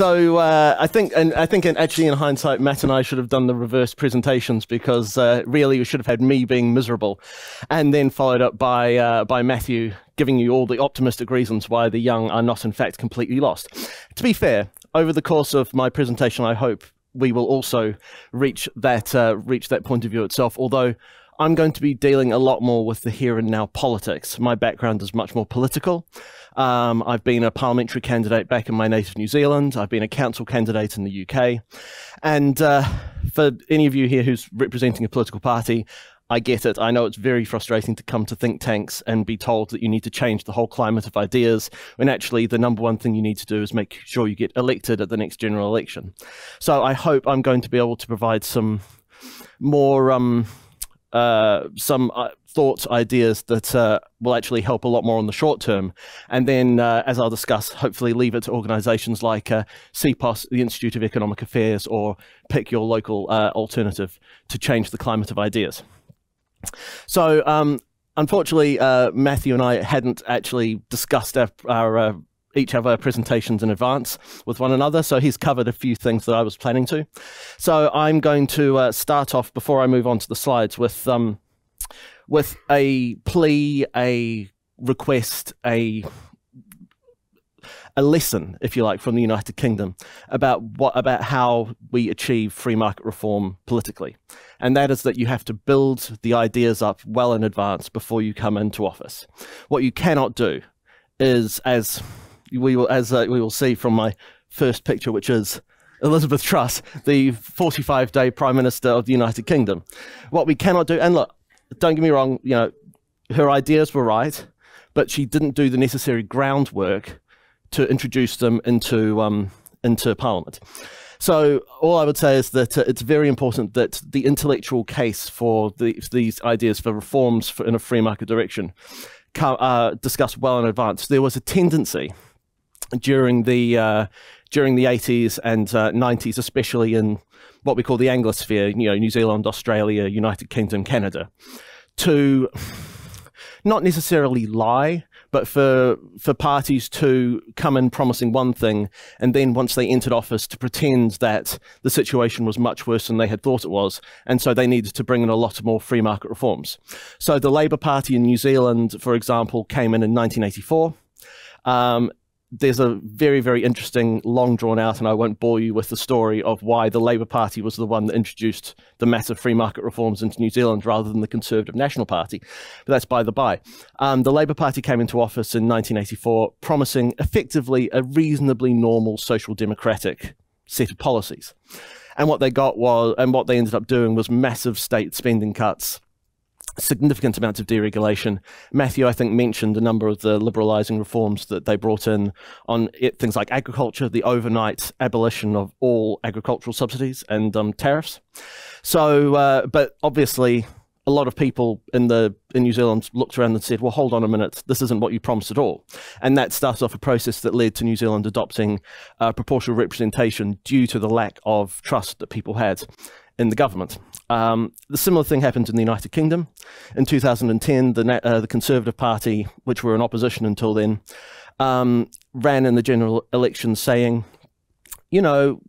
So I think actually in hindsight, Matt and I should have done the reverse presentations, because really we should have had me being miserable, and then followed up by Matthew giving you all the optimistic reasons why the young are not in fact completely lost. To be fair, over the course of my presentation, I hope we will also reach that point of view itself, although I'm going to be dealing a lot more with the here and now politics. My background is much more political. I've been a parliamentary candidate back in my native New Zealand. I've been a council candidate in the UK. And for any of you here who's representing a political party, I get it. I know it's very frustrating to come to think tanks and be told that you need to change the whole climate of ideas, when actually the number one thing you need to do is make sure you get elected at the next general election. So I hope I'm going to be able to provide some more thoughts, ideas that will actually help a lot more on the short term. And then, as I'll discuss, hopefully leave it to organisations like CPOS, the Institute of Economic Affairs, or pick your local alternative to change the climate of ideas. So, unfortunately, Matthew and I hadn't actually discussed each of our presentations in advance with one another, so he's covered a few things that I was planning to. So I'm going to start off, before I move on to the slides, with a plea, a request, a lesson, if you like, from the United Kingdom about how we achieve free market reform politically. And that is that you have to build the ideas up well in advance before you come into office. What you cannot do is, as we will see from my first picture, which is Elizabeth Truss, the 45-day Prime Minister of the United Kingdom. What we cannot do, and look, don't get me wrong, you know, her ideas were right, but she didn't do the necessary groundwork to introduce them into Parliament. So all I would say is that it's very important that the intellectual case for these ideas for reforms in a free market direction discussed well in advance. There was a tendency during the 80s and 90s, especially in what we call the Anglosphere, you know, New Zealand, Australia, United Kingdom, Canada, to not necessarily lie, but for parties to come in promising one thing, and then once they entered office to pretend that the situation was much worse than they had thought it was, and so they needed to bring in a lot more free market reforms. So the Labour Party in New Zealand, for example, came in 1984. There's a very, very interesting, long drawn out, and I won't bore you with the story of why the Labour Party was the one that introduced the massive free market reforms into New Zealand rather than the Conservative National Party. But that's by the by. The Labour Party came into office in 1984, promising effectively a reasonably normal social democratic set of policies. And what they got was, and what they ended up doing was massive state spending cuts, significant amounts of deregulation. Matthew, I think, mentioned a number of the liberalising reforms that they brought in on things like agriculture, the overnight abolition of all agricultural subsidies and tariffs. So, but obviously, a lot of people in New Zealand looked around and said, well, hold on a minute, this isn't what you promised at all. And that started off a process that led to New Zealand adopting proportional representation due to the lack of trust that people had in the government. The similar thing happened in the United Kingdom. In 2010, the Conservative Party, which were in opposition until then, ran in the general election saying, you know,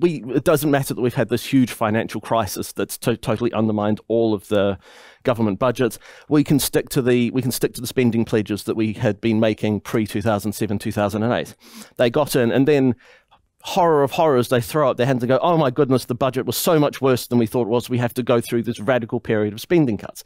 it doesn't matter that we've had this huge financial crisis that's totally undermined all of the government budgets. We can stick to the spending pledges that we had been making pre-2007, 2008. They got in, and then, horror of horrors, they throw up their hands and go, oh my goodness, the budget was so much worse than we thought it was. We have to go through this radical period of spending cuts.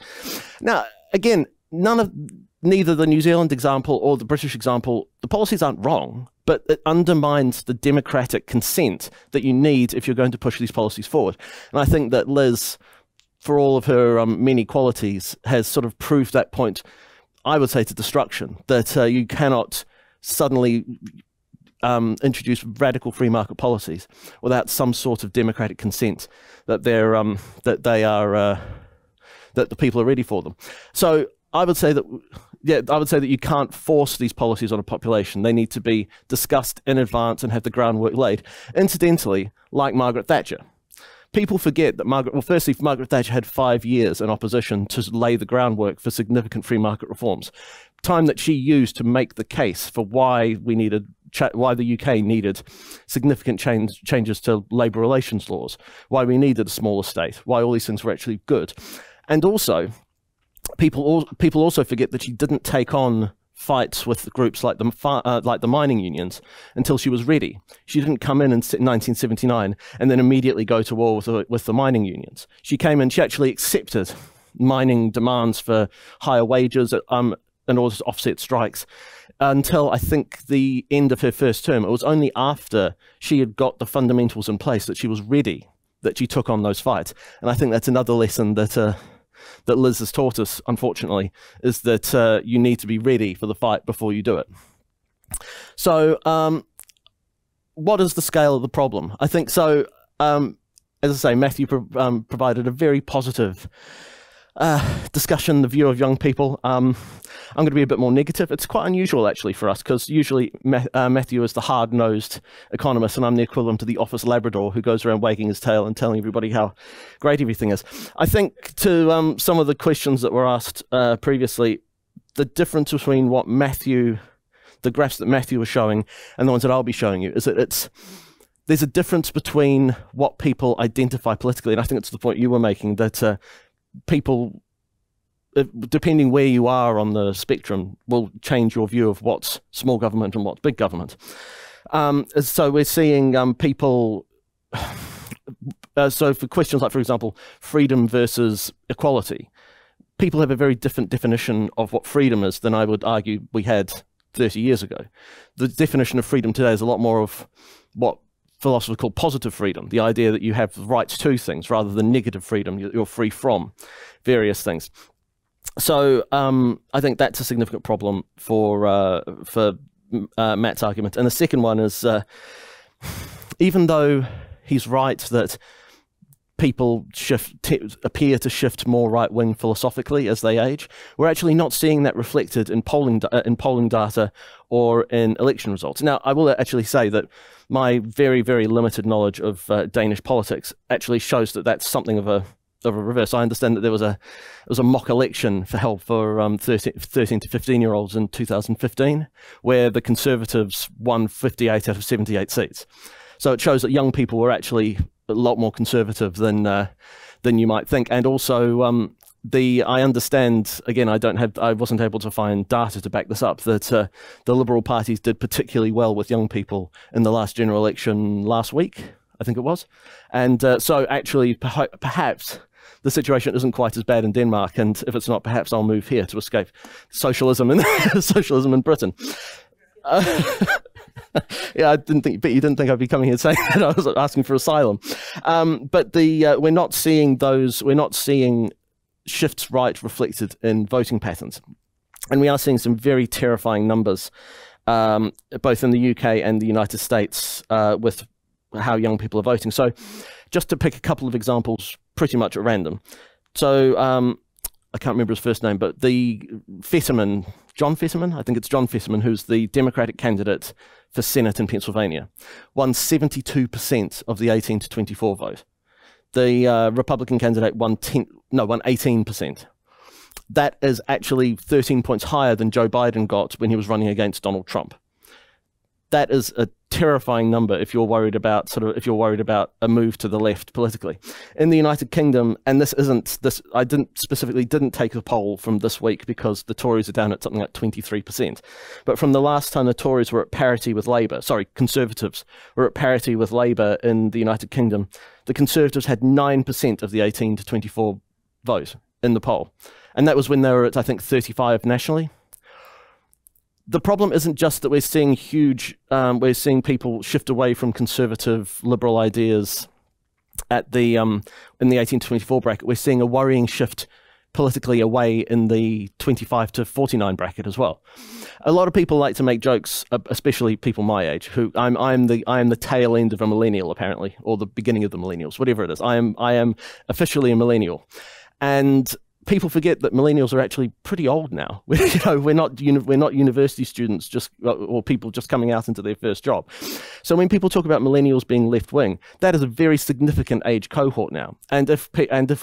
Now, again, neither the New Zealand example or the British example, the policies aren't wrong, but it undermines the democratic consent that you need if you're going to push these policies forward. And I think that Liz, for all of her many qualities, has sort of proved that point, I would say, to destruction, that you cannot suddenly introduce radical free market policies without some sort of democratic consent that that the people are ready for them. So I would say that, yeah, I would say that you can't force these policies on a population. They need to be discussed in advance and have the groundwork laid. Incidentally, like Margaret Thatcher. People forget that firstly, Margaret Thatcher had 5 years in opposition to lay the groundwork for significant free market reforms. time that she used to make the case for why we needed, why the UK needed significant changes to labour relations laws, why we needed a smaller state, why all these things were actually good. And also, people also forget that she didn't take on fights with groups like the mining unions until she was ready. She didn't come in 1979 and then immediately go to war with the mining unions. She came in, she actually accepted mining demands for higher wages in order to offset strikes until I think the end of her first term. It was only after she had got the fundamentals in place that she was ready that she took on those fights. And I think that's another lesson that that Liz has taught us, unfortunately, is that you need to be ready for the fight before you do it. So what is the scale of the problem? I think so, as I say, Matthew provided a very positive discussion, the view of young people. I'm going to be a bit more negative. It's quite unusual, actually, for us, because usually Matthew is the hard-nosed economist, and I'm the equivalent to the office Labrador who goes around wagging his tail and telling everybody how great everything is. I think to some of the questions that were asked previously, the difference between what Matthew, the graphs that Matthew was showing, and the ones that I'll be showing you, is that there's a difference between what people identify politically, and I think it's the point you were making, that people, depending where you are on the spectrum, will change your view of what's small government and what's big government. So we're seeing people, so for questions like, for example, freedom versus equality, people have a very different definition of what freedom is than I would argue we had 30 years ago. The definition of freedom today is a lot more of what philosophers call positive freedom, the idea that you have rights to things rather than negative freedom, you're free from various things. So I think that's a significant problem for Matt's argument. And the second one is, even though he's right that people appear to shift more right-wing philosophically as they age, we're actually not seeing that reflected in polling data or in election results. Now, I will actually say that my very, very limited knowledge of Danish politics actually shows that that's something of a reverse. I understand that there was a mock election for help for 13 to 15-year-olds in 2015, where the Conservatives won 58 out of 78 seats. So it shows that young people were actually a lot more conservative than you might think. And also, I understand, again, I wasn't able to find data to back this up, that the Liberal parties did particularly well with young people in the last general election last week, I think it was. And so actually, perhaps the situation isn't quite as bad in Denmark, and if it's not, perhaps I'll move here to escape socialism in socialism in Britain. Yeah, I didn't think, but you didn't think I'd be coming here saying that I was asking for asylum. But we're not seeing shifts right reflected in voting patterns, and we are seeing some very terrifying numbers, both in the UK and the United States, with how young people are voting. So, just to pick a couple of examples, pretty much at random. So, I can't remember his first name, but the John Fetterman, I think it's John Fetterman, who's the Democratic candidate for Senate in Pennsylvania, won 72% of the 18 to 24 vote. The Republican candidate won 18%. That is actually 13 points higher than Joe Biden got when he was running against Donald Trump. That is a terrifying number if you're worried about a move to the left politically. In the United Kingdom, and I didn't take a poll from this week because the Tories are down at something like 23%. But from the last time the Tories were at parity with Labour, Conservatives were at parity with Labour in the United Kingdom, the Conservatives had 9% of the 18 to 24 vote in the poll. And that was when they were at, I think, 35 nationally. The problem isn't just that we're seeing we're seeing people shift away from conservative liberal ideas at the in the 18 to 24 bracket. We're seeing a worrying shift politically away in the 25 to 49 bracket as well. A lot of people like to make jokes, especially people my age, who I am the tail end of a millennial apparently, or the beginning of the millennials, whatever it is. I am officially a millennial, and people forget that millennials are actually pretty old now. We're not university students or people just coming out into their first job. So when people talk about millennials being left wing, that is a very significant age cohort now. And if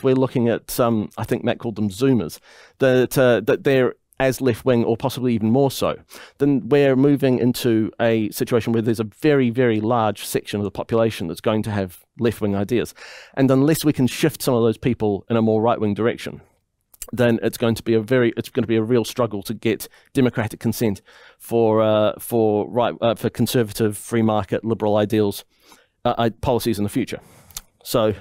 we're looking at I think Matt called them Zoomers, that they're as left-wing, or possibly even more so, then we're moving into a situation where there's a very, very large section of the population that's going to have left-wing ideas. And unless we can shift some of those people in a more right-wing direction, then it's going to be a real struggle to get democratic consent for conservative, free market, liberal ideals, policies in the future. So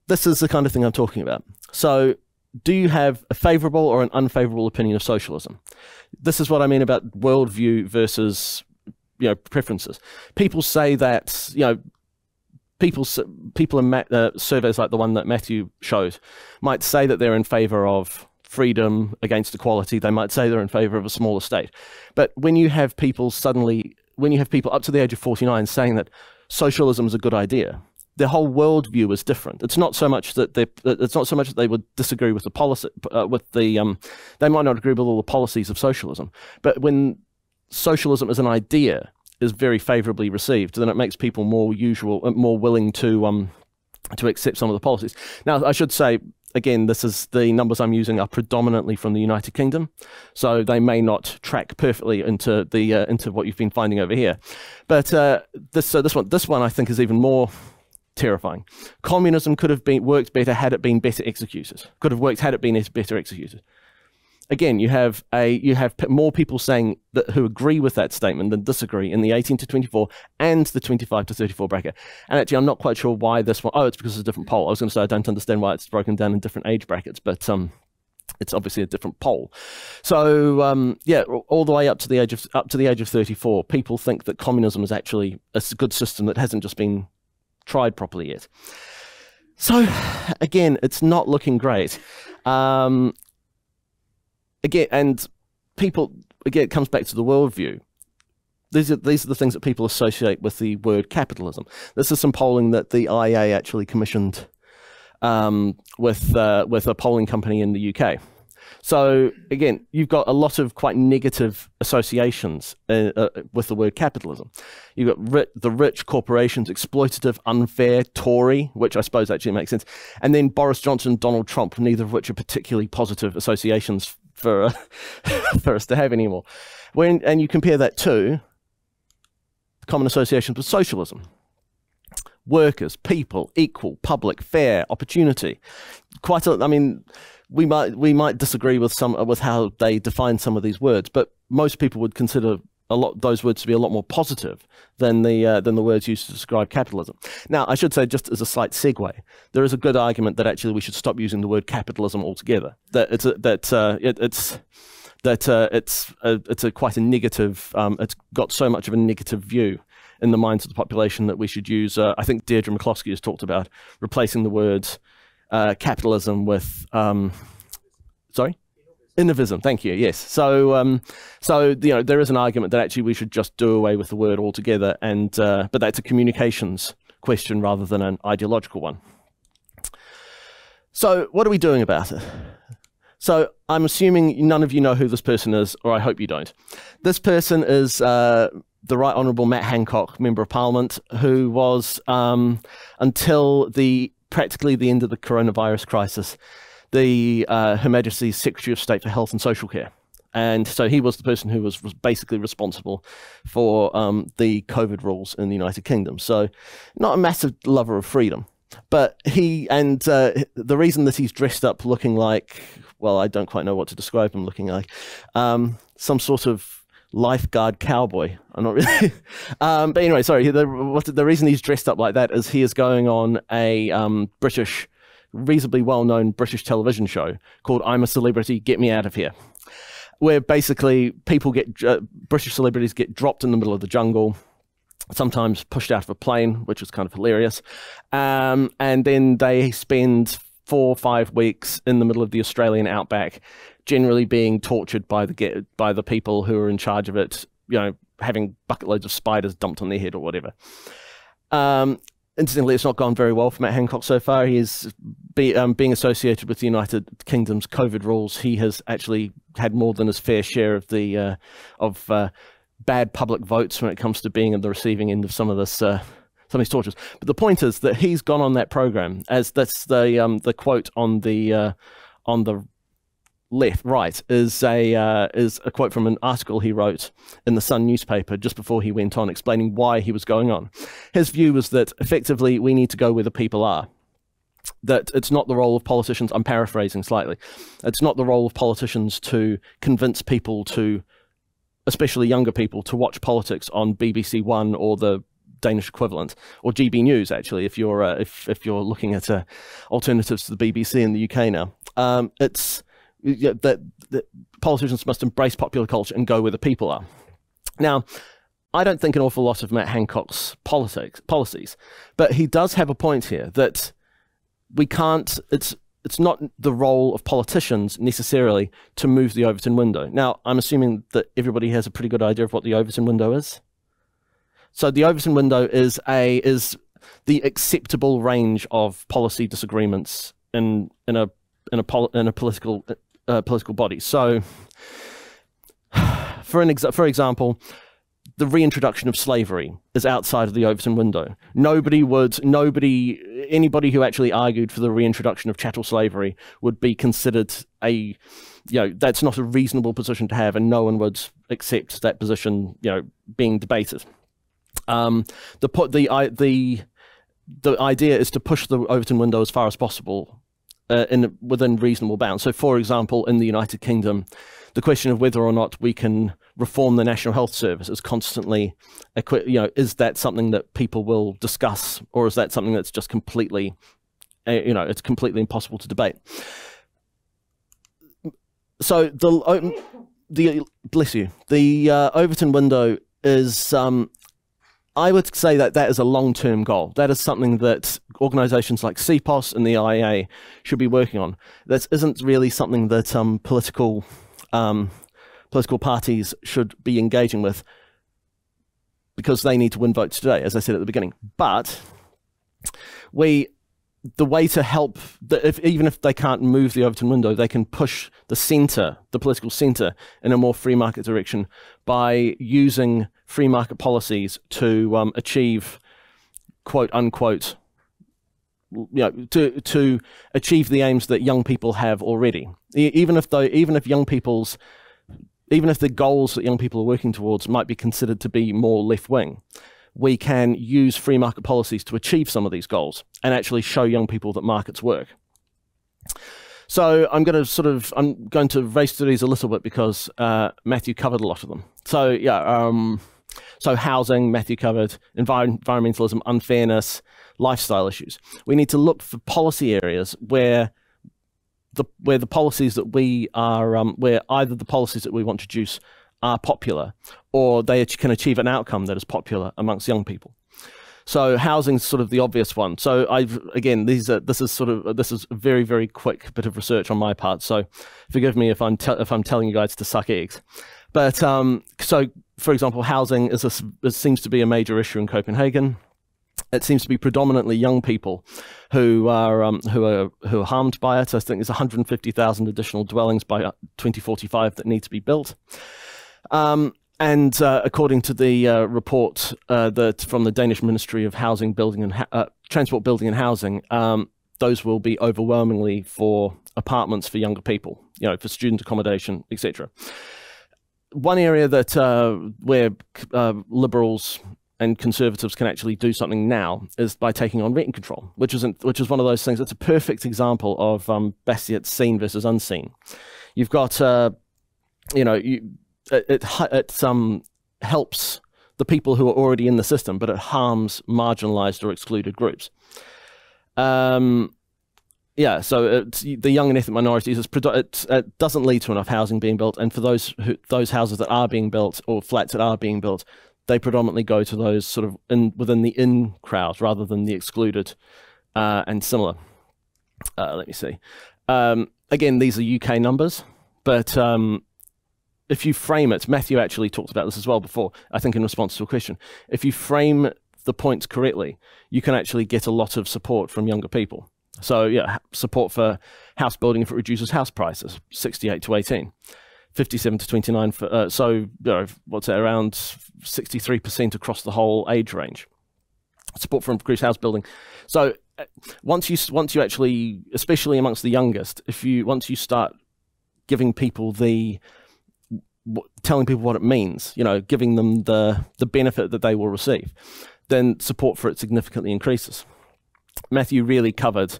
this is the kind of thing I'm talking about. So do you have a favorable or an unfavorable opinion of socialism? This is what I mean about worldview versus, preferences. People say that, people in surveys like the one that Matthew showed might say that they're in favor of freedom against equality. They might say they're in favor of a smaller state. But when you have people up to the age of 49 saying that socialism is a good idea, their whole worldview is different. It's not so much that they would disagree with the policy, they might not agree with all the policies of socialism. But when socialism as an idea is very favorably received, then it makes people more willing to accept some of the policies. Now, I should say, again, the numbers I'm using are predominantly from the United Kingdom, so they may not track perfectly into what you've been finding over here. But this one I think is even more terrifying. Communism could have worked better had it been better executed. Could have worked had it been better executed. Again, you have more people saying that who agree with that statement than disagree in the 18 to 24 and the 25 to 34 bracket. And actually, I'm not quite sure why this one. Oh, it's because it's a different poll. I was going to say I don't understand why it's broken down in different age brackets, but it's obviously a different poll. So yeah, all the way up to the age of 34, people think that communism is actually a good system that hasn't just been tried properly yet. So again, it's not looking great. Again, and people, again, it comes back to the worldview. These are the things that people associate with the word capitalism. This is some polling that the IA actually commissioned with a polling company in the UK. So again, you've got a lot of quite negative associations with the word capitalism. You've got the rich, corporations, exploitative, unfair, Tory, which I suppose actually makes sense, and then Boris Johnson, Donald Trump, neither of which are particularly positive associations for for us to have anymore. And you compare that to common associations with socialism. Workers, people, equal, public, fair, opportunity. I mean, we might disagree with how they define some of these words, but most people would consider those words to be a lot more positive than the words used to describe capitalism. Now, I should say, just as a slight segue, there is a good argument that actually we should stop using the word capitalism altogether. That it's quite a negative. It's got so much of a negative view in the minds of the population that we should use. I think Deirdre McCloskey has talked about replacing the words capitalism with innovism. Thank you. Yes. So there is an argument that actually we should just do away with the word altogether, and but that's a communications question rather than an ideological one. So what are we doing about it? So I'm assuming none of you know who this person is, or I hope you don't. This person is the Right Honourable Matt Hancock, Member of Parliament, who was, until practically the end of the coronavirus crisis, Her Majesty's Secretary of State for Health and Social Care. And so he was the person who was basically responsible for the COVID rules in the United Kingdom. So not a massive lover of freedom. But the reason that he's dressed up looking like, well, I don't quite know what to describe him looking like, some sort of lifeguard cowboy. I'm not really. But anyway, sorry. The reason he's dressed up like that is he is going on a reasonably well-known British television show called I'm a Celebrity, Get Me Out of Here, where basically British celebrities get dropped in the middle of the jungle, sometimes pushed out of a plane, which is kind of hilarious, and then they spend 4 or 5 weeks in the middle of the Australian outback, generally being tortured by the people who are in charge of it, having bucket loads of spiders dumped on their head or whatever. Incidentally, it's not gone very well for Matt Hancock so far. He is being associated with the United Kingdom's COVID rules. He has actually had more than his fair share of the bad public votes when it comes to being at the receiving end of some of these tortures. But the point is that he's gone on that program, as that's the quote on the right is a quote from an article he wrote in the Sun newspaper just before he went on, explaining why he was going on. His view was that effectively we need to go where the people are. That it's not the role of politicians, I'm paraphrasing slightly, it's not the role of politicians to convince people to, especially younger people, to watch politics on BBC One or the Danish equivalent, or GB News actually, if you're if you're looking at alternatives to the BBC in the UK now. It's that politicians must embrace popular culture and go where the people are. Now, I don't think an awful lot of Matt Hancock's policies, but he does have a point here that we can't, it's not the role of politicians necessarily to move the Overton window. Now, I'm assuming that everybody has a pretty good idea of what the Overton window is. So the Overton window is the acceptable range of policy disagreements in a political body. So, for example, the reintroduction of slavery is outside of the Overton window. Anybody who actually argued for the reintroduction of chattel slavery would be considered that's not a reasonable position to have, and no one would accept that position, being debated. The idea is to push the Overton window as far as possible within reasonable bounds. So, for example, in the United Kingdom, the question of whether or not we can reform the National Health Service is constantly, is that something that people will discuss, or is that something that's just completely, it's completely impossible to debate? So the Overton window is, I would say that is a long-term goal. That is something that organisations like CPOS and the IEA should be working on. That isn't really something that political parties should be engaging with, because they need to win votes today, as I said at the beginning. But the way to help, even if they can't move the Overton window, they can push the political centre, in a more free market direction by using free market policies to achieve, quote unquote, to achieve the aims that young people have already. Even if the goals that young people are working towards might be considered to be more left-wing, we can use free market policies to achieve some of these goals and actually show young people that markets work. So I'm going to race through these a little bit because Matthew covered a lot of them. So so housing, Matthew covered, environmentalism, unfairness, lifestyle issues. We need to look for policy areas where the policies that we are, where either the policies that we want to introduce are popular, or they can achieve an outcome that is popular amongst young people. So housing is sort of the obvious one. So this is a very, very quick bit of research on my part. So forgive me if I'm telling you guys to suck eggs. But so for example, housing seems to be a major issue in Copenhagen. It seems to be predominantly young people who are harmed by it. I think there's 150,000 additional dwellings by 2045 that need to be built. And according to the report from the Danish Ministry of Housing, Transport, Building and Housing, those will be overwhelmingly for apartments for younger people, for student accommodation, etc. One area that where liberals and conservatives can actually do something now is by taking on rent control, which is one of those things. It's a perfect example of Bastiat's seen versus unseen. You've got it helps the people who are already in the system, but it harms marginalized or excluded groups. So the young and ethnic minorities, it doesn't lead to enough housing being built, and for those houses that are being built, or flats that are being built, they predominantly go to those sort of within the in crowd rather than the excluded and similar. Let me see. Again, these are UK numbers, but if you frame it, Matthew actually talked about this as well before, I think in response to a question. If you frame the points correctly, you can actually get a lot of support from younger people. So yeah, support for house building if it reduces house prices, 68 to 18. 57 to 29 for, what's that, around 63% across the whole age range. Support for increased house building. So once you actually, especially amongst the youngest, once you start giving people telling people what it means, giving them the benefit that they will receive, then support for it significantly increases. Matthew really covered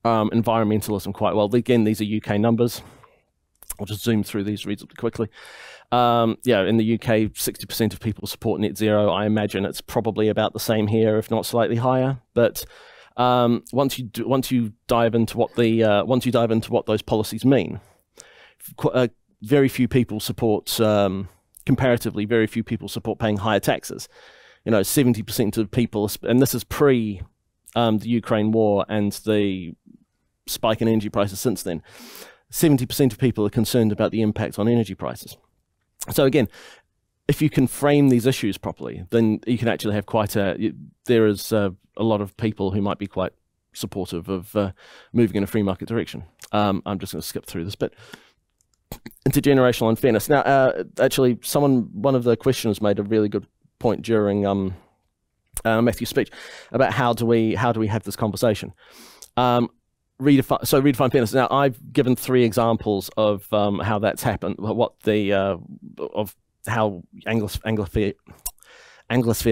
environmentalism quite well. Again, these are UK numbers. I'll just zoom through these reasonably quickly. Yeah, in the UK, 60% of people support net zero. I imagine it's probably about the same here, if not slightly higher. But once you dive into what those policies mean, very few people support, comparatively, very few people support paying higher taxes. 70% of people, and this is pre the Ukraine war and the spike in energy prices since then, 70% of people are concerned about the impact on energy prices. So again, if you can frame these issues properly, then you can actually have there is a lot of people who might be quite supportive of moving in a free market direction. I'm just going to skip through this bit. Intergenerational unfairness. Now, actually, one of the questioners made a really good point during Matthew's speech about how do we have this conversation. Redefine fairness. Now, I've given 3 examples of how that's happened, of how Anglosphere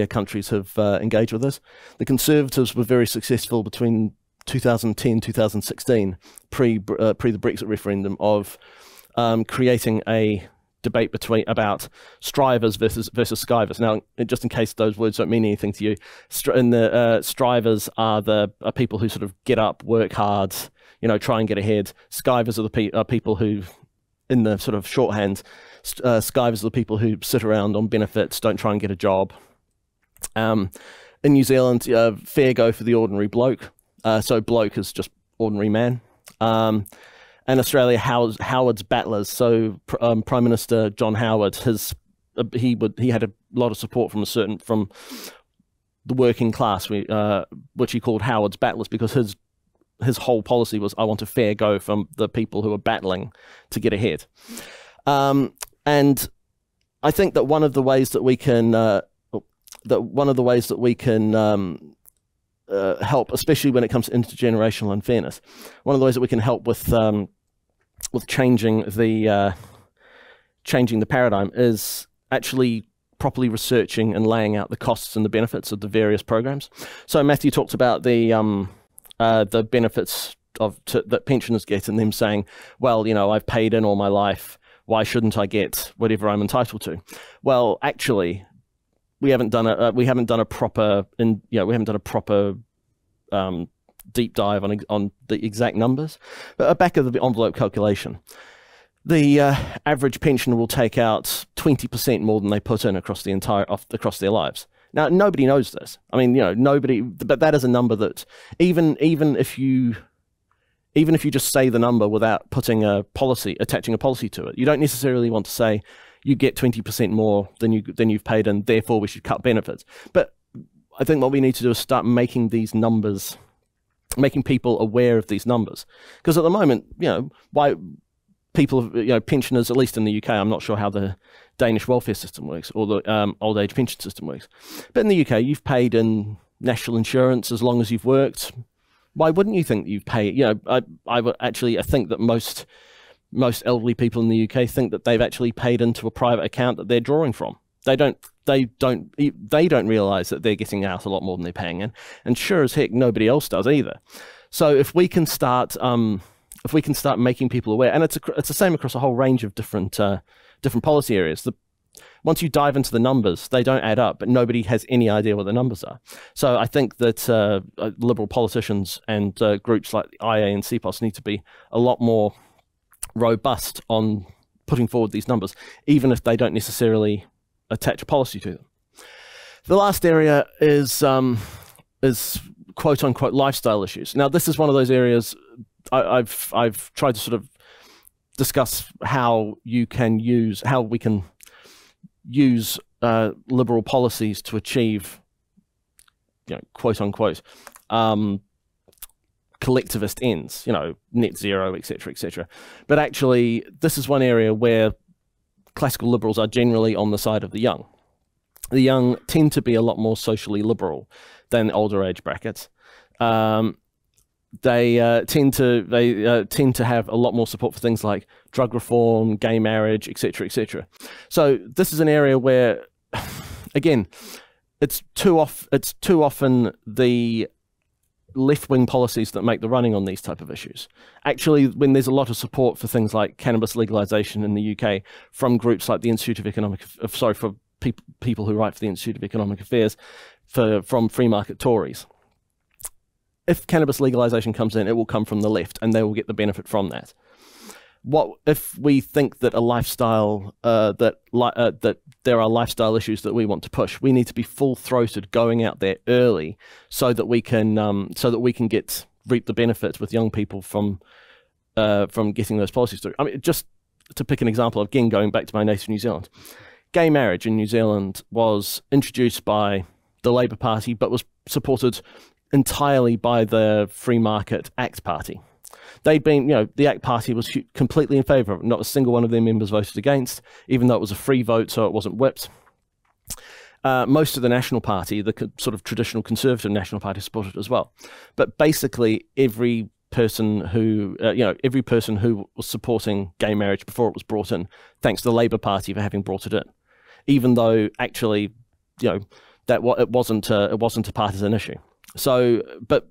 countries have engaged with this. The Conservatives were very successful between 2010 2016, pre the Brexit referendum, of creating a debate about strivers versus skivers. Now, just in case those words don't mean anything to you, strivers are people who sort of get up, work hard, try and get ahead. Skivers are people who, in the sort of shorthand, skivers are the people who sit around on benefits, don't try and get a job. In New Zealand, fair go for the ordinary bloke. So bloke is just ordinary man. And Australia, Howard's battlers. So Prime Minister John Howard, he had a lot of support from the working class, which he called Howard's battlers, because his whole policy was, I want a fair go from the people who are battling to get ahead. And I think that one of the ways that we can help, especially when it comes to intergenerational unfairness, one of the ways that we can help with changing the paradigm is actually properly researching and laying out the costs and the benefits of the various programs. So Matthew talked about the benefits that pensioners get, and them saying, well, I've paid in all my life, why shouldn't I get whatever I'm entitled to? Well, actually, we haven't done a proper deep dive on the exact numbers, but a back of the envelope calculation. The average pensioner will take out 20% more than they put in across their lives. Now, nobody knows this. I mean, nobody. But that is a number that even if you just say the number without attaching a policy to it, you don't necessarily want to say you get 20% more than you've paid in, therefore we should cut benefits. But I think what we need to do is start making these numbers, making people aware of these numbers, because at the moment, why people, pensioners, at least in the UK, I'm not sure how the Danish welfare system works or the old age pension system works, but in the UK, you've paid in national insurance as long as you've worked. Why wouldn't you think you've paid? I think that most elderly people in the UK think that they've actually paid into a private account that they're drawing from. They don't realize that they're getting out a lot more than they're paying in, and sure as heck nobody else does either. So if we can start making people aware, and it's the same across a whole range of different policy areas. Once you dive into the numbers, they don't add up, but nobody has any idea what the numbers are. So I think that liberal politicians and groups like IA and CPOS need to be a lot more robust on putting forward these numbers, even if they don't necessarily attach a policy to them. The last area is quote unquote lifestyle issues. Now, this is one of those areas I've tried to sort of discuss how we can use liberal policies to achieve, quote unquote, collectivist ends, net zero, etc., etc. But actually, this is one area where classical liberals are generally on the side of the young. The young tend to be a lot more socially liberal than older age brackets. they tend to have a lot more support for things like drug reform, gay marriage, etc., etc. So this is an area where, again, it's too often the left-wing policies that make the running on these type of issues. Actually, when there's a lot of support for things like cannabis legalization in the UK from groups like the Institute of Economic, for people who write for the Institute of Economic Affairs, from free market Tories. If cannabis legalization comes in, it will come from the left, and they will get the benefit from that. What if we think that a lifestyle that there are lifestyle issues that we want to push? We need to be full-throated, going out there early, so that we can reap the benefits with young people from getting those policies through. I mean, just to pick an example, again going back to my native New Zealand, gay marriage in New Zealand was introduced by the Labour Party, but was supported entirely by the Free Market ACT Party. They'd been, the ACT Party was completely in favour of it. Not a single one of their members voted against, even though it was a free vote, so it wasn't whipped. Most of the National Party, the sort of traditional Conservative National Party, supported it as well. But basically, every person who was supporting gay marriage before it was brought in, thanks to the Labour Party for having brought it in, even though actually, it wasn't a partisan issue. So, but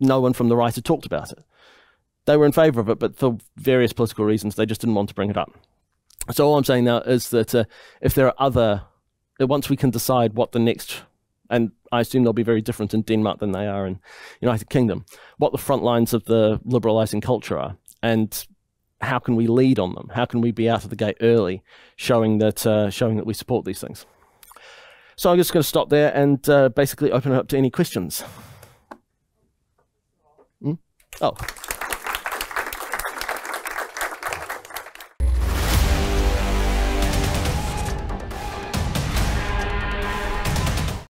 no one from the right had talked about it. They were in favour of it, but for various political reasons, they just didn't want to bring it up. So all I'm saying now is that if there are once we can decide what the next, and I assume they'll be very different in Denmark than they are in United Kingdom, what the front lines of the liberalising culture are, and how can we lead on them? How can we be out of the gate early, showing that we support these things? So I'm just going to stop there and basically open it up to any questions. Oh.